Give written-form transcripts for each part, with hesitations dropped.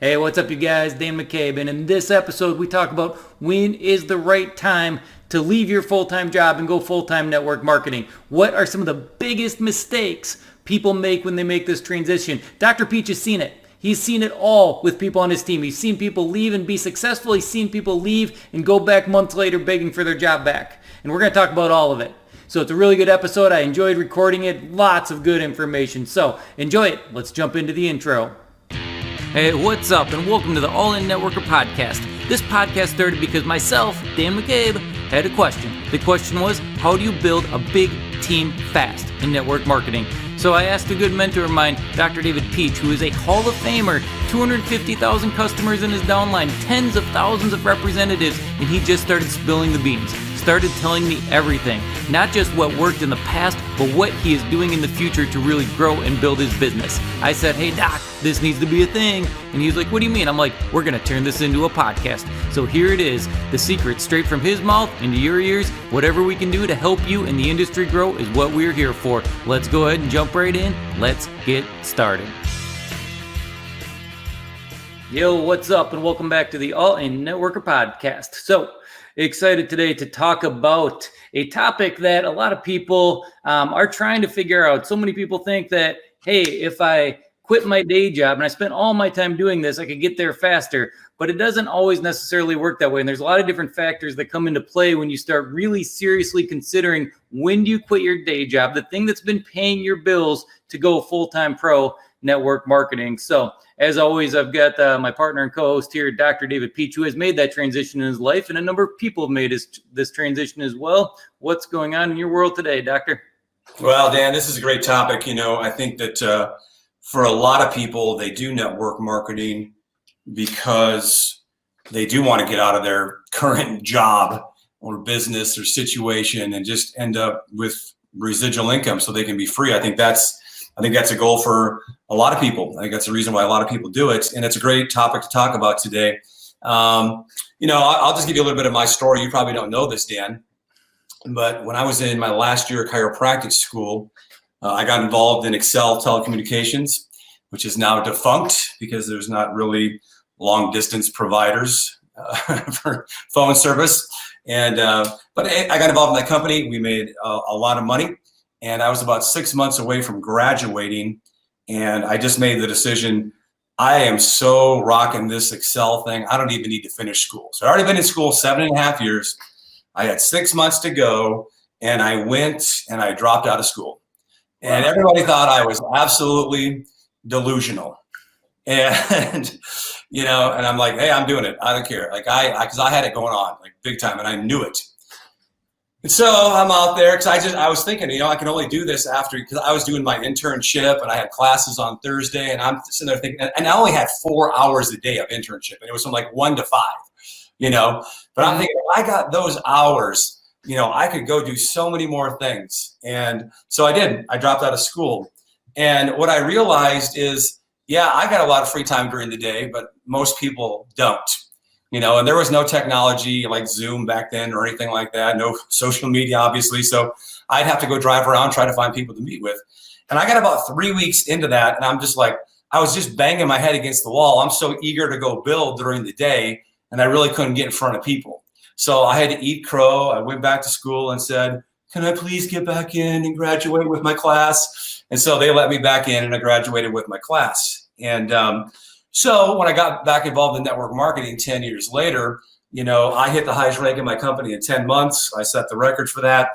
Hey, what's up, you guys? Dan McCabe, and in this episode, we talk about when is the right time to leave your full-time job and go full-time network marketing. What are some of the biggest mistakes people make when they make this transition? Dr. Pietsch has seen it. He's seen it all with people on his team. He's seen people leave and be successful. He's seen people leave and go back months later begging for their job back. And we're going to talk about all of it. So it's a really good episode. I enjoyed recording it. Lots of good information. So enjoy it. Let's jump into the intro. Hey, what's up, and welcome to the AIN Networker podcast. This podcast started because myself, Dan McCabe, had a question. The question was, how do you build a big team fast in network marketing? So I asked a good mentor of mine, Dr. David Pietsch, who is a Hall of Famer, 250,000 customers in his downline, tens of thousands of representatives, and he just started spilling the beans. Started telling me everything, not just what worked in the past, but what he is doing in the future to really grow and build his business. I said, hey doc, this needs to be a thing. And he's like, what do you mean? I'm like, we're gonna turn this into a podcast. So here it is, the secret straight from his mouth into your ears. Whatever we can do to help you and the industry grow is what we're here for. Let's go ahead and jump right in. Let's get started. Yo, what's up, and welcome back to the AIN Networker podcast. So excited today to talk about a topic that a lot of people are trying to figure out. So many people think that, hey, if I quit my day job and I spent all my time doing this, I could get there faster. But it doesn't always necessarily work that way. And there's a lot of different factors that come into play when you start really seriously considering when do you quit your day job, the thing that's been paying your bills, to go full-time pro network marketing. So as always, I've got my partner and co-host here, Dr. David Pietsch, who has made that transition in his life, and a number of people have made this transition as well. What's going on in your world today, Doctor? Well, Dan, this is a great topic. I think that for a lot of people, they do network marketing because they do want to get out of their current job or business or situation and just end up with residual income so they can be free. I think that's a goal for a lot of people. I think that's the reason why a lot of people do it. And it's a great topic to talk about today. I'll just give you a little bit of my story. You probably don't know this, Dan, but when I was in my last year of chiropractic school, I got involved in Excel Telecommunications, which is now defunct because there's not really long distance providers for phone service. But I got involved in that company. We made a lot of money. And I was about 6 months away from graduating, and I just made the decision, I am so rocking this Excel thing, I don't even need to finish school. So I'd already been in school 7.5 years. I had 6 months to go, and I went and I dropped out of school. And everybody thought I was absolutely delusional. And, and I'm like, hey, I'm doing it. I don't care. Because I had it going on, like big time, and I knew it. And so I'm out there because I was thinking, I can only do this after, because I was doing my internship and I had classes on Thursday, and I'm sitting there thinking, and I only had 4 hours a day of internship, and it was from like 1 to 5, but I'm thinking, if I got those hours, I could go do so many more things. And so I did. I dropped out of school. And what I realized is, I got a lot of free time during the day, but most people don't. And there was no technology like Zoom back then or anything like that, no social media, obviously. So I'd have to go drive around, try to find people to meet with. And I got about 3 weeks into that, and I'm just like, I was just banging my head against the wall. I'm so eager to go build during the day, and I really couldn't get in front of people. So I had to eat crow. I went back to school and said, can I please get back in and graduate with my class? And so they let me back in, and I graduated with my class. And so when I got back involved in network marketing 10 years later, I hit the highest rank in my company in 10 months. I set the record for that,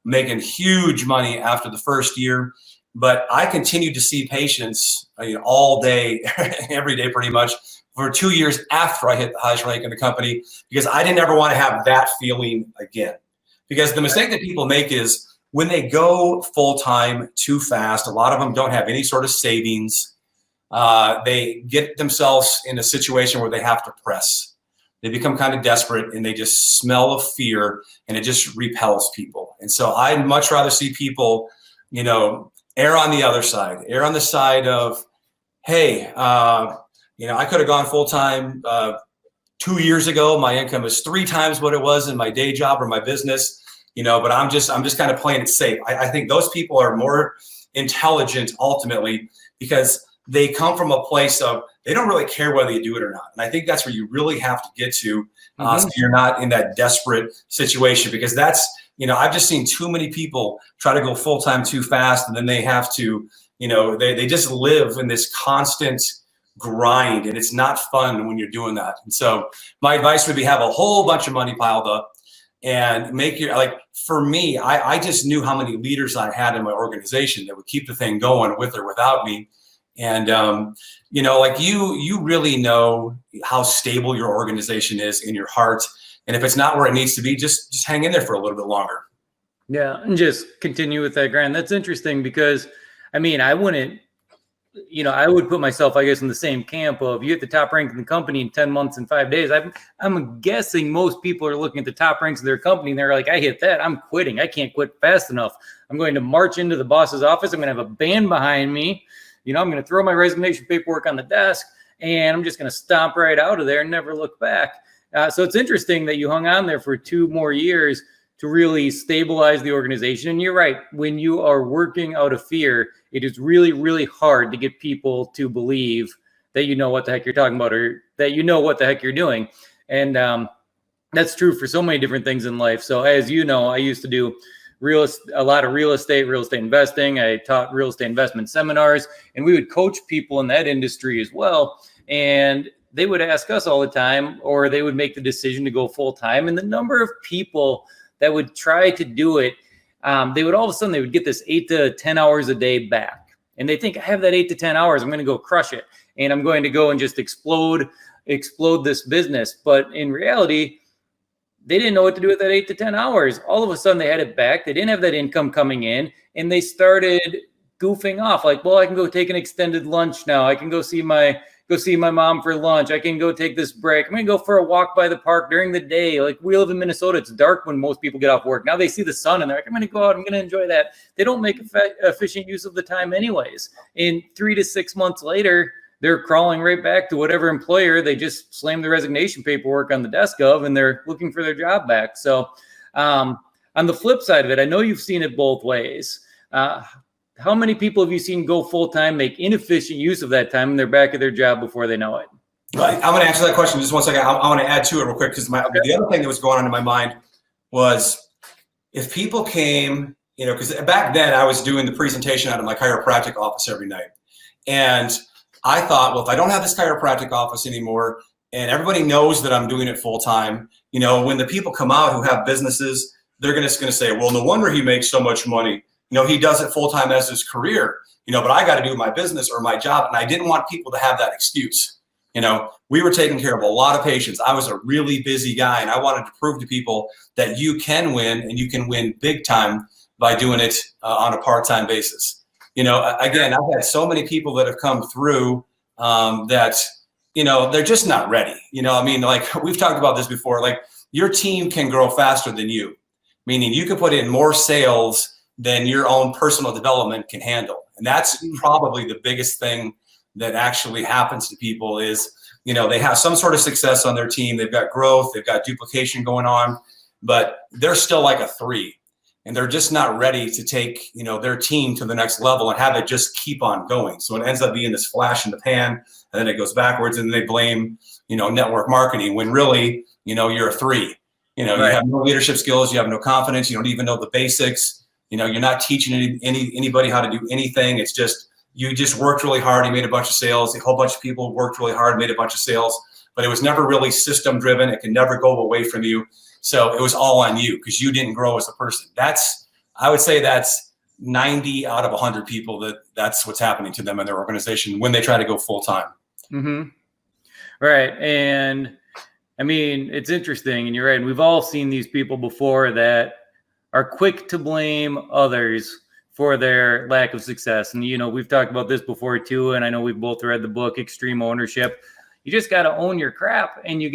making huge money after the first year. But I continued to see patients all day, every day pretty much, for 2 years after I hit the highest rank in the company, because I didn't ever want to have that feeling again. Because the mistake that people make is when they go full-time too fast, a lot of them don't have any sort of savings. They get themselves in a situation where they have to press. They become kind of desperate, and they just smell of fear, and it just repels people. And so I'd much rather see people, err on the other side, err on the side of, hey, I could have gone full time 2 years ago. My income is 3 times what it was in my day job or my business, but I'm just kind of playing it safe. I think those people are more intelligent ultimately, because they come from a place of they don't really care whether you do it or not. And I think that's where you really have to get to, so you're not in that desperate situation, because that's, I've just seen too many people try to go full-time too fast, and then they have to, they just live in this constant grind, and it's not fun when you're doing that. And so my advice would be have a whole bunch of money piled up and make your, like, for me, I just knew how many leaders I had in my organization that would keep the thing going with or without me. And, like you really know how stable your organization is in your heart. And if it's not where it needs to be, just hang in there for a little bit longer. Yeah. And just continue with that grind. That's interesting because, I wouldn't, I would put myself, I guess, in the same camp of you at the top rank in the company in 10 months and 5 days. I'm guessing most people are looking at the top ranks of their company and they're like, I hit that. I'm quitting. I can't quit fast enough. I'm going to march into the boss's office. I'm going to have a band behind me. I'm going to throw my resignation paperwork on the desk and I'm just going to stomp right out of there and never look back. So it's interesting that you hung on there for 2 more years to really stabilize the organization. And you're right. When you are working out of fear, it is really, really hard to get people to believe that you know what the heck you're talking about or that you know what the heck you're doing. And that's true for so many different things in life. So as you know, I used to do a lot of real estate investing. I taught real estate investment seminars, and we would coach people in that industry as well. And they would ask us all the time, or they would make the decision to go full time. And the number of people that would try to do it, they would all of a sudden, they would get this 8 to 10 hours a day back. And they think, I have that 8 to 10 hours. I'm going to go crush it. And I'm going to go and just explode this business. But in reality, they didn't know what to do with that 8 to 10 hours. All of a sudden they had it back. They didn't have that income coming in, and they started goofing off. Like, well, I can go take an extended lunch now. I can go see my mom for lunch. I can go take this break. I'm going to go for a walk by the park during the day. Like, we live in Minnesota. It's dark when most people get off work. Now they see the sun and they're like, I'm going to go out. I'm going to enjoy that. They don't make efficient use of the time anyways. And 3 to 6 months later, they're crawling right back to whatever employer they just slammed the resignation paperwork on the desk of, and they're looking for their job back. So on the flip side of it, I know you've seen it both ways. How many people have you seen go full-time, make inefficient use of that time, and they're back at their job before they know it? Right. I'm going to answer that question just one second. I want to add to it real quick, because the other thing that was going on in my mind was if people came, because back then I was doing the presentation out of my chiropractic office every night. And I thought, well, if I don't have this chiropractic office anymore and everybody knows that I'm doing it full time, when the people come out who have businesses, they're just going to say, well, no wonder he makes so much money. He does it full time as his career, but I got to do my business or my job. And I didn't want people to have that excuse. We were taking care of a lot of patients. I was a really busy guy, and I wanted to prove to people that you can win, and you can win big time by doing it on a part-time basis. Again, I've had so many people that have come through that, they're just not ready. Like we've talked about this before, like your team can grow faster than you, meaning you can put in more sales than your own personal development can handle. And that's probably the biggest thing that actually happens to people is, they have some sort of success on their team. They've got growth, they've got duplication going on, but they're still like a 3. And they're just not ready to take, their team to the next level and have it just keep on going. So it ends up being this flash in the pan, and then it goes backwards, and they blame, network marketing when really, you're a 3. You have no leadership skills, you have no confidence, you don't even know the basics. You're not teaching anybody how to do anything. It's just, you just worked really hard. You made a bunch of sales. A whole bunch of people worked really hard, made a bunch of sales, but it was never really system driven. It can never go away from you. So it was all on you because you didn't grow as a person. I would say that's 90 out of 100 people that's what's happening to them in their organization when they try to go full time. Mm-hmm. Right. And it's interesting, and you're right. And we've all seen these people before that are quick to blame others for their lack of success. And, we've talked about this before too. And I know we've both read the book, Extreme Ownership. You just got to own your crap, and you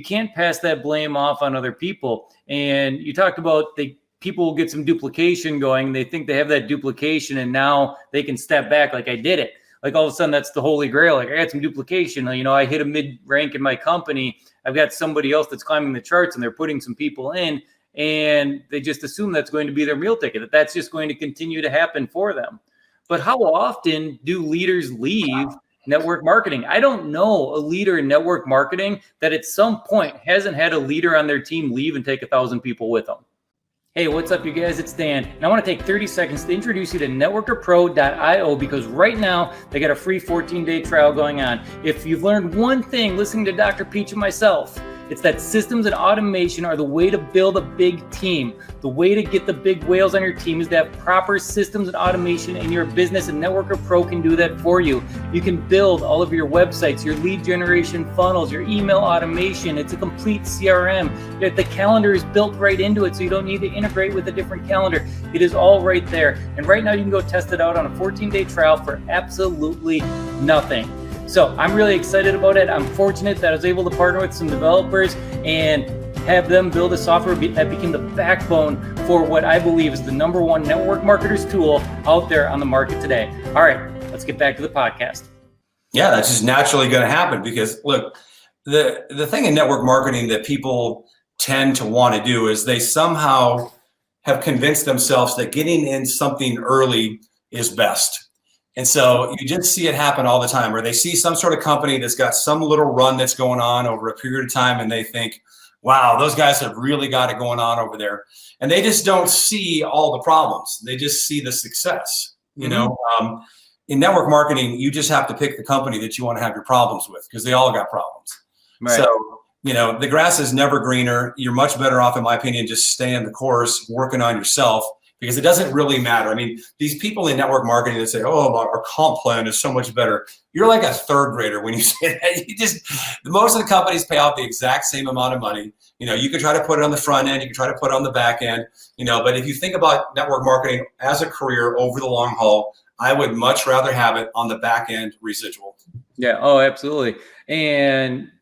can't pass that blame off on other people. And you talked about people will get some duplication going. They think they have that duplication, and now they can step back. Like, I did it. Like, all of a sudden that's the holy grail. Like, I had some duplication. I hit a mid rank in my company. I've got somebody else that's climbing the charts, and they're putting some people in. And they just assume that's going to be their meal ticket, that's just going to continue to happen for them. But how often do leaders leave network marketing? I don't know a leader in network marketing that at some point hasn't had a leader on their team leave and take 1,000 people with them. Hey, what's up, you guys? It's Dan, and I want to take 30 seconds to introduce you to networkerpro.io because right now they got a free 14-day trial going on. If you've learned one thing listening to Dr. Pietsch and myself, it's that systems and automation are the way to build a big team. The way to get the big whales on your team is to have proper systems and automation in your business, and Networker Pro can do that for you. You can build all of your websites, your lead generation funnels, your email automation. It's a complete CRM. The calendar is built right into it, so you don't need to integrate with a different calendar. It is all right there. And right now you can go test it out on a 14-day trial for absolutely nothing. So I'm really excited about it. I'm fortunate that I was able to partner with some developers and have them build a software that became the backbone for what I believe is the #1 network marketers tool out there on the market today. All right, let's get back to the podcast. Yeah, that's just naturally going to happen because look, the thing in network marketing that people tend to want to do is they somehow have convinced themselves that getting in something early is best. And so you just see it happen all the time where they see some sort of company that's got some little run that's going on over a period of time and they think, wow, those guys have really got it going on over there. And they just don't see all the problems. They just see the success. You know, in network marketing, you just have to pick the company that you want to have your problems with because they all got problems. Right. So, you know, the grass is never greener. You're much better off, in my opinion, just staying the course, working on yourself. Because it doesn't really matter. I mean, these people in network marketing that say, oh, our comp plan is so much better. You're like a third grader when you say that. Most of the companies pay out the exact same amount of money. You know, you can try to put it on the front end, you can try to put it on the back end, you know, but if you think about network marketing as a career over the long haul, I would much rather have it on the back end residual. Yeah. Oh, absolutely.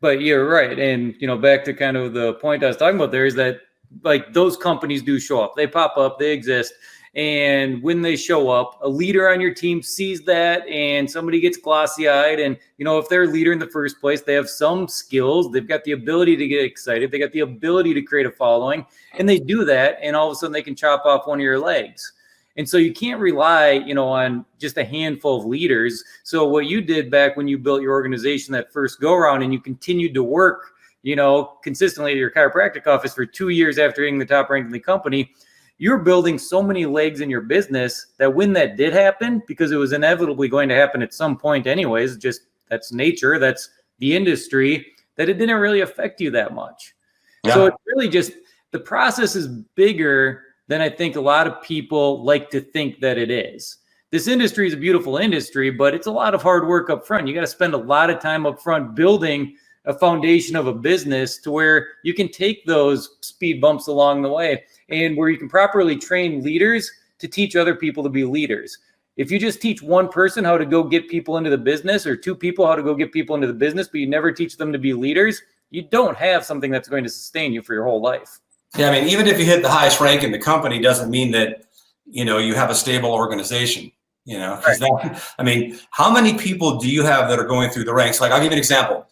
But you're right. And, you know, back to kind of the point I was talking about there is that like those companies do show up, they pop up, they exist. And when they show up, a leader on your team sees that and somebody gets glossy eyed. And, you know, if they're a leader in the first place, they have some skills, they've got the ability to get excited, they got the ability to create a following, and they do that. And all of a sudden they can chop off one of your legs. And so you can't rely, you know, on just a handful of leaders. So what you did back when you built your organization that first go around and you continued to work, you know, consistently at your chiropractic office for 2 years after being the top ranked in the company, you're building so many legs in your business that when that did happen, because it was inevitably going to happen at some point anyways, just that's nature, that's the industry, that it didn't really affect you that much. Yeah. So it's really just, the process is bigger than I think a lot of people like to think that it is. This industry is a beautiful industry, but it's a lot of hard work up front. You got to spend a lot of time up front building a foundation of a business to where you can take those speed bumps along the way and where you can properly train leaders to teach other people to be leaders. If you just teach one person how to go get people into the business or two people how to go get people into the business, but you never teach them to be leaders, you don't have something that's going to sustain you for your whole life. Yeah, I mean, even if you hit the highest rank in the company doesn't mean that, you know, you have a stable organization. You know, right. I mean, how many people do you have that are going through the ranks? Like, I'll give you an example.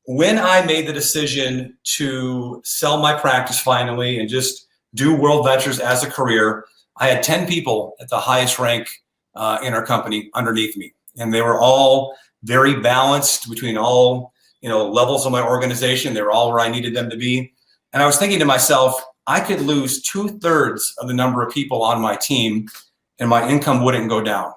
When I made the decision to sell my practice finally and just do World Ventures as a career, I had 10 people at the highest rank in our company underneath me. And they were all very balanced between all, you know, levels of my organization. They were all where I needed them to be. And I was thinking to myself, I could lose 2/3 of the number of people on my team and my income wouldn't go down.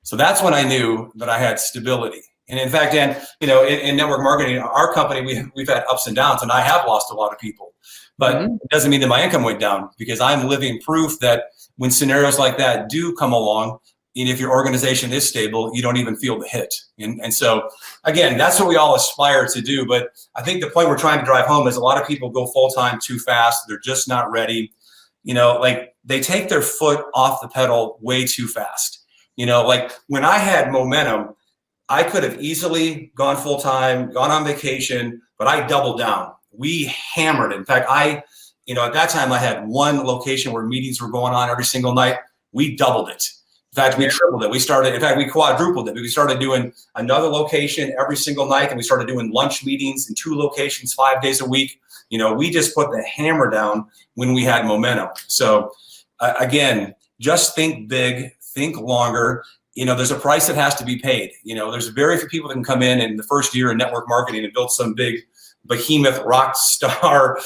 So that's when I knew that I had stability. And in fact, Dan, you know, in network marketing, our company, we've had ups and downs, and I have lost a lot of people. But it doesn't mean that my income went down because I'm living proof that when scenarios like that do come along, and if your organization is stable, you don't even feel the hit. And so, again, that's what we all aspire to do. But I think the point we're trying to drive home is a lot of people go full-time too fast. They're just not ready. You know, like they take their foot off the pedal way too fast. You know, like when I had momentum, I could have easily gone full-time, gone on vacation, but I doubled down. We hammered it. In fact, at that time I had one location where meetings were going on every single night. We doubled it. In fact, we tripled it. We quadrupled it. We started doing another location every single night, and we started doing lunch meetings in 2 locations 5 days a week. You know, we just put the hammer down when we had momentum. So again, just think big, think longer. there's a price that has to be paid. There's very few people that can come in the first year in network marketing and build some big behemoth rock star,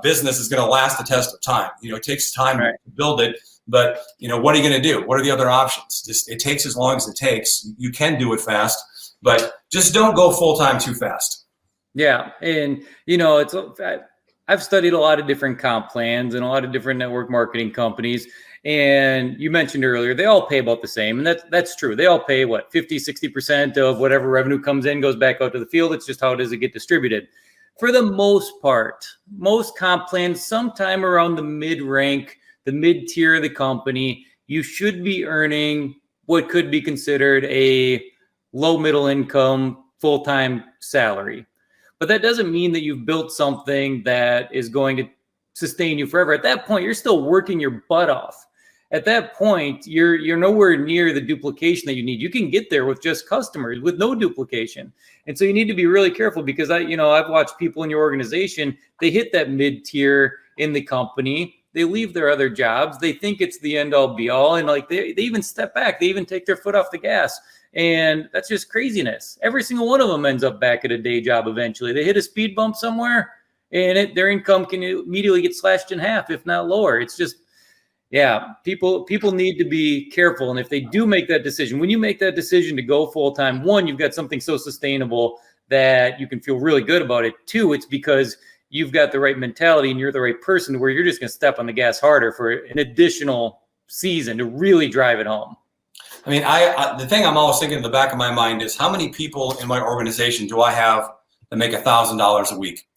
business is going to last the test of time. It takes time to build it, but what are you going to do? What are the other options? It takes as long as it takes. You can do it fast, but just don't go full time too fast. Yeah. And, I've studied a lot of different comp plans and a lot of different network marketing companies. And you mentioned earlier, they all pay about the same. And that's true. They all pay 50, 60% of whatever revenue comes in goes back out to the field. It's just how does it get distributed. For the most part, most comp plans, sometime around the mid-rank, the mid-tier of the company, you should be earning what could be considered a low middle income full-time salary. But that doesn't mean that you've built something that is going to sustain you forever. At that point, you're still working your butt off. At that point, you're nowhere near the duplication that you need. You can get there with just customers with no duplication. And so you need to be really careful because I've watched people in your organization, they hit that mid-tier in the company. They leave their other jobs. They think it's the end all be all. And they even step back. They even take their foot off the gas. And that's just craziness. Every single one of them ends up back at a day job eventually. They hit a speed bump somewhere and their income can immediately get slashed in half, if not lower. It's just, people need to be careful. And if they do make that decision, when you make that decision to go full time, one, you've got something so sustainable that you can feel really good about it. Two, it's because you've got the right mentality and you're the right person where you're just going to step on the gas harder for an additional season to really drive it home. I mean, the thing I'm always thinking in the back of my mind is how many people in my organization do I have that make $1,000 a week?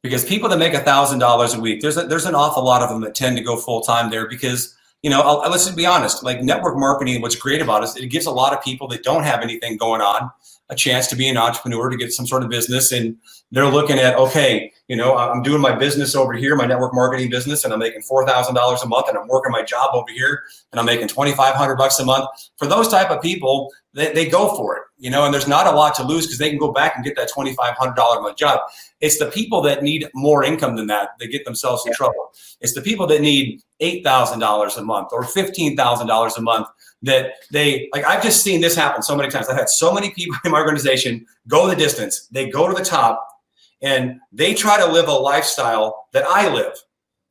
Because people that make $1,000 a week, there's an awful lot of them that tend to go full time there because, let's just be honest, like network marketing, what's great about it is it gives a lot of people that don't have anything going on a chance to be an entrepreneur, to get some sort of business. And they're looking at, okay, I'm doing my business over here, my network marketing business, and I'm making $4,000 a month, and I'm working my job over here, and I'm making $2,500 a month. For those type of people, they go for it, and there's not a lot to lose because they can go back and get that $2,500 a month job. It's the people that need more income than that get themselves in trouble. It's the people that need $8,000 a month or $15,000 a month that I've just seen this happen so many times. I've had so many people in my organization go the distance. They go to the top and they try to live a lifestyle that I live.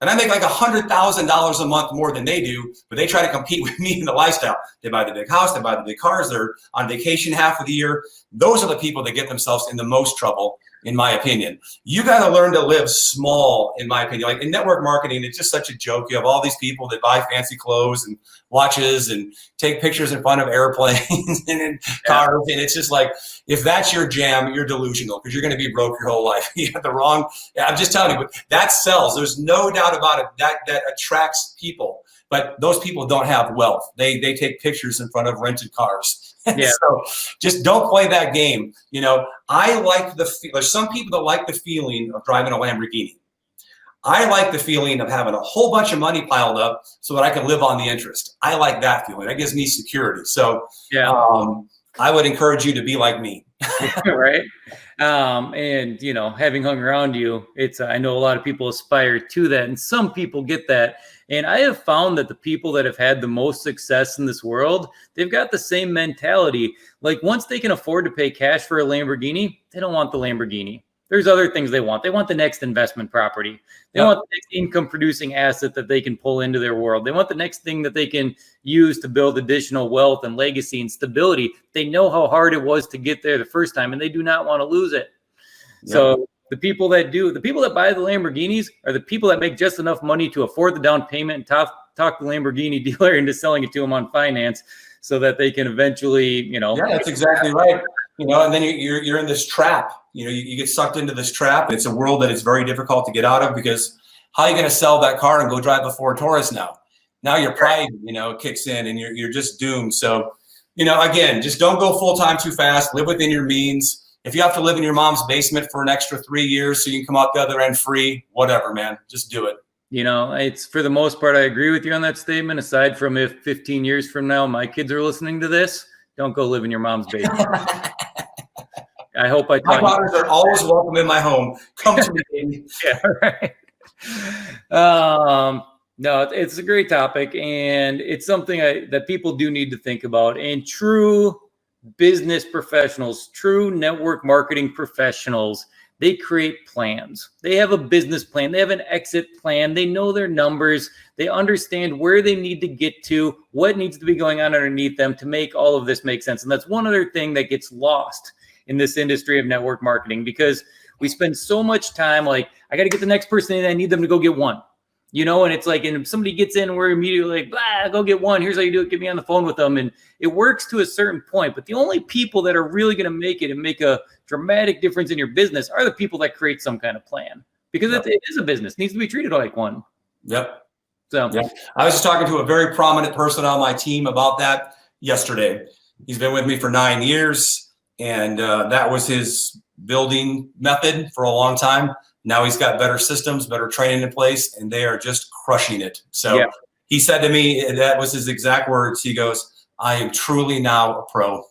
And I make like $100,000 a month more than they do, but they try to compete with me in the lifestyle. They buy the big house, they buy the big cars, they're on vacation half of the year. Those are the people that get themselves in the most trouble, in my opinion. You got to learn to live small, in my opinion. Like in network marketing, it's just such a joke. You have all these people that buy fancy clothes and watches and take pictures in front of airplanes and in cars. And it's just like, if that's your jam, you're delusional because you're going to be broke your whole life. You have the wrong. I'm just telling you, but that sells. There's no doubt about it. That attracts people. But those people don't have wealth. They take pictures in front of rented cars. Yeah. So just don't play that game. I like there's some people that like the feeling of driving a Lamborghini. I like the feeling of having a whole bunch of money piled up so that I can live on the interest. I like that feeling. That gives me security. So I would encourage you to be like me. Right. And, having hung around you, I know a lot of people aspire to that and some people get that. And I have found that the people that have had the most success in this world, they've got the same mentality. Like once they can afford to pay cash for a Lamborghini, they don't want the Lamborghini. There's other things they want. They want the next investment property. They want the next income producing asset that they can pull into their world. They want the next thing that they can use to build additional wealth and legacy and stability. They know how hard it was to get there the first time and they do not want to lose it. Yep. So the people that buy the Lamborghinis are the people that make just enough money to afford the down payment and talk the Lamborghini dealer into selling it to them on finance so that they can eventually, Yeah, that's exactly right. And then you're in this trap. You get sucked into this trap. It's a world that is very difficult to get out of because how are you going to sell that car and go drive a Ford Taurus now? Now your pride, kicks in and you're just doomed. So, again, just don't go full time too fast. Live within your means. If you have to live in your mom's basement for an extra 3 years so you can come out the other end free, whatever, man, just do it. It's for the most part, I agree with you on that statement. Aside from if 15 years from now, my kids are listening to this, don't go live in your mom's basement. I hope I taught my daughters are always welcome in my home. Come to me, baby. Yeah, right. No, it's a great topic, and it's something that people do need to think about. And true business professionals, true network marketing professionals, they create plans. They have a business plan. They have an exit plan. They know their numbers. They understand where they need to get to, what needs to be going on underneath them to make all of this make sense. And that's one other thing that gets lost in this industry of network marketing, because we spend so much time like, I got to get the next person in. I need them to go get one. And it's like, and if somebody gets in, we're immediately like, blah, go get one. Here's how you do it. Get me on the phone with them. And it works to a certain point. But the only people that are really going to make it and make a dramatic difference in your business are the people that create some kind of plan, because it is a business. It needs to be treated like one. Yep. So I was just talking to a very prominent person on my team about that yesterday. He's been with me for 9 years, and that was his building method for a long time. Now he's got better systems, better training in place, and they are just crushing it. So He said to me, that was his exact words. He goes, I am truly now a pro.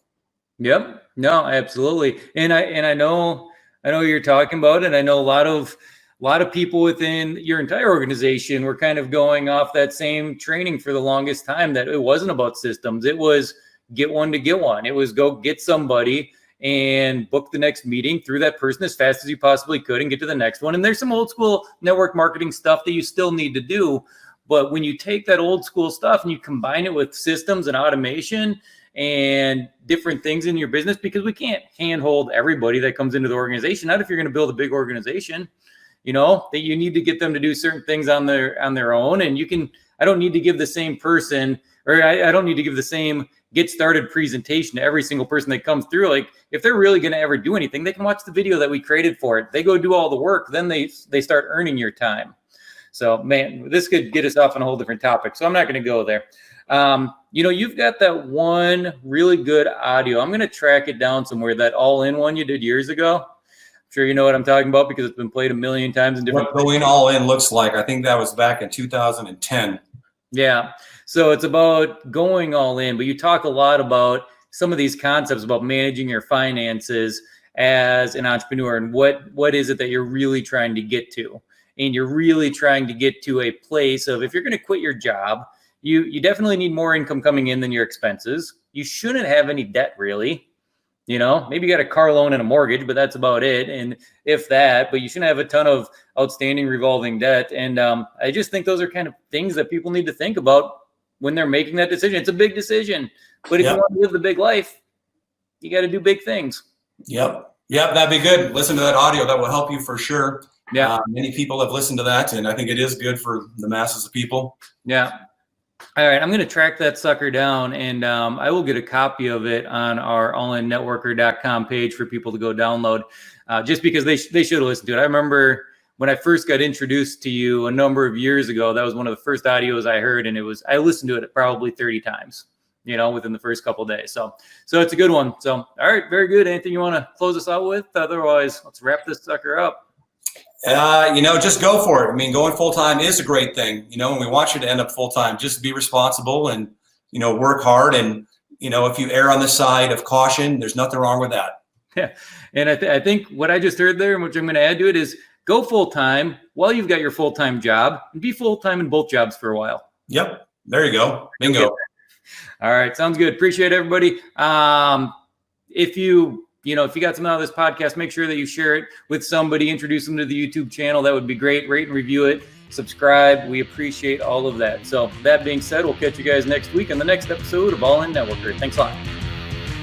Yep. No, absolutely. And I know you're talking about it. I know a lot of people within your entire organization were kind of going off that same training for the longest time, that it wasn't about systems. It was get one to get one. It was go get somebody and book the next meeting through that person as fast as you possibly could and get to the next one. And there's some old school network marketing stuff that you still need to do. But when you take that old school stuff and you combine it with systems and automation and different things in your business, because we can't handhold everybody that comes into the organization. Not if you're going to build a big organization, that you need to get them to do certain things on their own. And I don't need to give the same person, or I don't need to give the same get started presentation to every single person that comes through. Like, if they're really going to ever do anything, they can watch the video that we created for it. They go do all the work. Then they start earning your time. So, man, this could get us off on a whole different topic. So I'm not going to go there. You've got that one really good audio. I'm going to track it down somewhere, that all-in one you did years ago. I'm sure you know what I'm talking about, because it's been played a million times in different What going all in looks like. I think that was back in 2010. Yeah. So it's about going all in, but you talk a lot about some of these concepts about managing your finances as an entrepreneur, and what is it that you're really trying to get to. And you're really trying to get to a place of, if you're going to quit your job, you definitely need more income coming in than your expenses. You shouldn't have any debt, really. Maybe you got a car loan and a mortgage, but that's about it. And if that, but you shouldn't have a ton of outstanding revolving debt. And I just think those are kind of things that people need to think about when they're making that decision. It's a big decision, but if you want to live the big life, you got to do big things. Yep. That'd be good. Listen to that audio. That will help you for sure. Yeah. Many people have listened to that, and I think it is good for the masses of people. Yeah. All right. I'm going to track that sucker down, and I will get a copy of it on our allinnetworker.com page for people to go download, just because they should have listened to it. I remember when I first got introduced to you a number of years ago, that was one of the first audios I heard, and I listened to it probably 30 times, within the first couple of days. So it's a good one. So, all right, very good. Anything you want to close us out with? Otherwise, let's wrap this sucker up. Just go for it. I mean, going full-time is a great thing, and we want you to end up full-time. Just be responsible and, work hard. And, if you err on the side of caution, there's nothing wrong with that. Yeah. And I think what I just heard there, and which I'm going to add to it, is go full-time while you've got your full-time job, and be full-time in both jobs for a while. Yep. There you go. Bingo. All right. Sounds good. Appreciate everybody. If you got something out of this podcast, make sure that you share it with somebody, introduce them to the YouTube channel. That would be great. Rate and review it. Subscribe. We appreciate all of that. So that being said, we'll catch you guys next week on the next episode of All In Networker. Thanks a lot.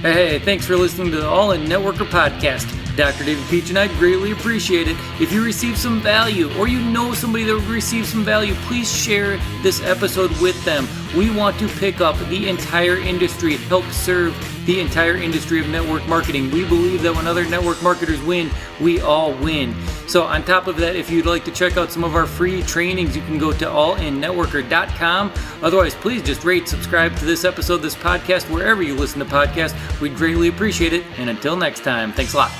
Hey, thanks for listening to the All In Networker podcast. Dr. David Pietsch and I greatly appreciate it. If you receive some value, or you know somebody that would receive some value, please share this episode with them. We want to pick up the entire industry, help serve the entire industry of network marketing. We believe that when other network marketers win, we all win. So on top of that, if you'd like to check out some of our free trainings, you can go to allinnetworker.com. Otherwise, please just rate, subscribe to this episode, this podcast, wherever you listen to podcasts. We'd greatly appreciate it. And until next time, thanks a lot.